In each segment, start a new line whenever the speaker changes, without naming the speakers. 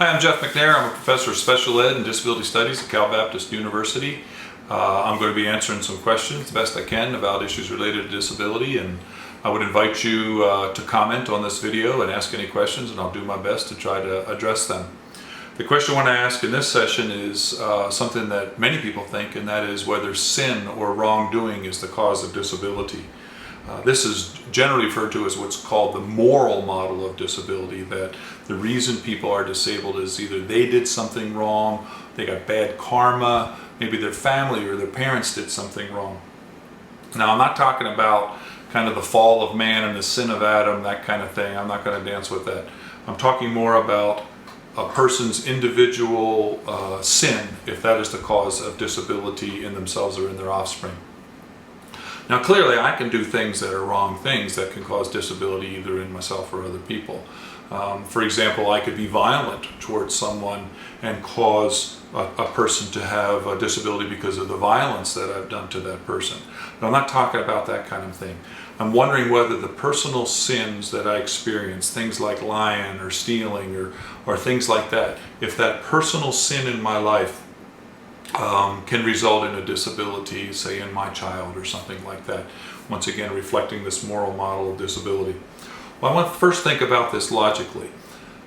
Hi, I'm Jeff McNair. I'm a professor of special ed and disability studies at Cal Baptist University. I'm going to be answering some questions the best I can about issues related to disability, and I would invite you to comment on this video and ask any questions, and I'll do my best to try to address them. The question I want to ask in this session is something that many people think, and that is whether sin or wrongdoing is the cause of disability. This is generally referred to as what's called the moral model of disability, that the reason people are disabled is either they did something wrong, they got bad karma, maybe their family or their parents did something wrong. Now, I'm not talking about kind of the fall of man and the sin of Adam, that kind of thing. I'm not going to dance with that. I'm talking more about a person's individual sin, if that is the cause of disability in themselves or in their offspring. Now, clearly, I can do things that are wrong things that can cause disability either in myself or other people. For example, I could be violent towards someone and cause a person to have a disability because of the violence that I've done to that person. But I'm not talking about that kind of thing. I'm wondering whether the personal sins that I experience, things like lying or stealing or things like that, if that personal sin in my life can result in a disability, say in my child or something like that. Once again, reflecting this moral model of disability. Well, I want to first think about this logically.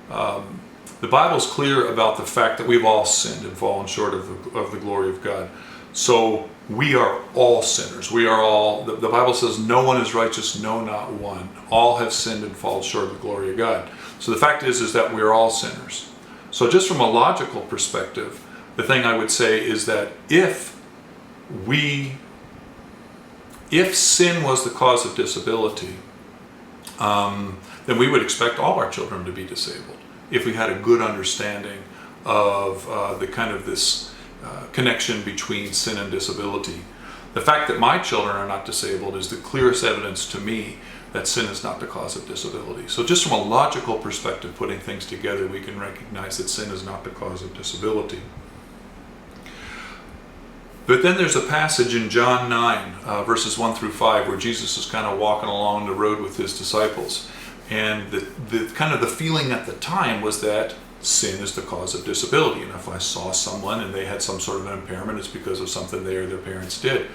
The Bible is clear about the fact that we've all sinned and fallen short of the glory of God. So we are all sinners. We are all, the Bible says, no one is righteous, no, not one. All have sinned and fallen short of the glory of God. So the fact is that we're all sinners. So just from a logical perspective, the thing I would say is that if sin was the cause of disability, then we would expect all our children to be disabled if we had a good understanding of the kind of this connection between sin and disability. The fact that my children are not disabled is the clearest evidence to me that sin is not the cause of disability. So just from a logical perspective, putting things together, we can recognize that sin is not the cause of disability. But then there's a passage in John 9, verses 1 through 5, where Jesus is kind of walking along the road with his disciples. And the kind of the feeling at the time was that sin is the cause of disability. And if I saw someone and they had some sort of an impairment, it's because of something they or their parents did.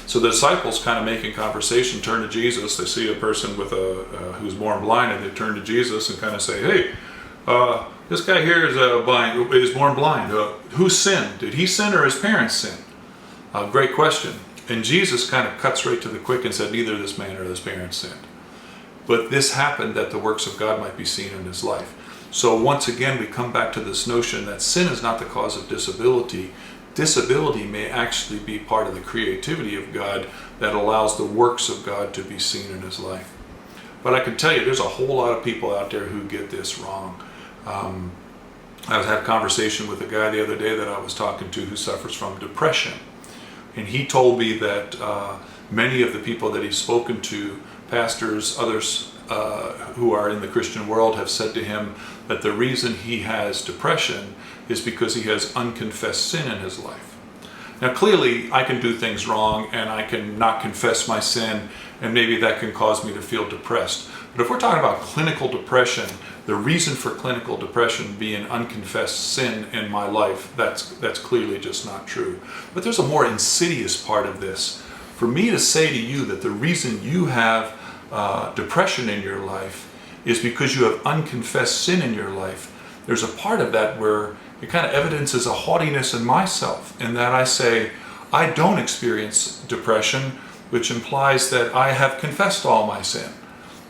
So the disciples kind of making conversation turn to Jesus. They see a person with who's born blind, and they turn to Jesus and kind of say, hey, this guy here is born blind. Who sinned? Did he sin or his parents sin? Great question. And Jesus kind of cuts right to the quick and said, neither this man or his parents sinned. But this happened that the works of God might be seen in his life. So once again, we come back to this notion that sin is not the cause of disability. Disability may actually be part of the creativity of God that allows the works of God to be seen in his life. But I can tell you, there's a whole lot of people out there who get this wrong. I had a conversation with a guy the other day that I was talking to who suffers from depression. And he told me that many of the people that he's spoken to, pastors, others who are in the Christian world, have said to him that the reason he has depression is because he has unconfessed sin in his life. Now, clearly, I can do things wrong and I can not confess my sin, and maybe that can cause me to feel depressed. But if we're talking about clinical depression, the reason for clinical depression being unconfessed sin in my life, that's clearly just not true. But there's a more insidious part of this. For me to say to you that the reason you have depression in your life is because you have unconfessed sin in your life, there's a part of that where it kind of evidences a haughtiness in myself, in that I say, I don't experience depression, which implies that I have confessed all my sin.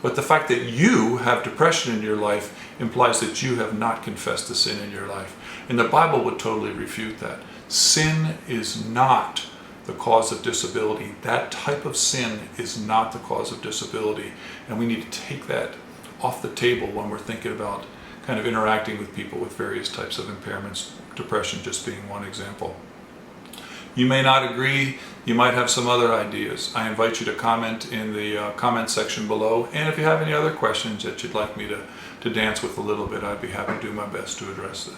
But the fact that you have depression in your life implies that you have not confessed the sin in your life. And the Bible would totally refute that. Sin is not the cause of disability. That type of sin is not the cause of disability. And we need to take that off the table when we're thinking about kind of interacting with people with various types of impairments, depression just being one example. You may not agree, you might have some other ideas. I invite you to comment in the comment section below, and if you have any other questions that you'd like me to dance with a little bit, I'd be happy to do my best to address them.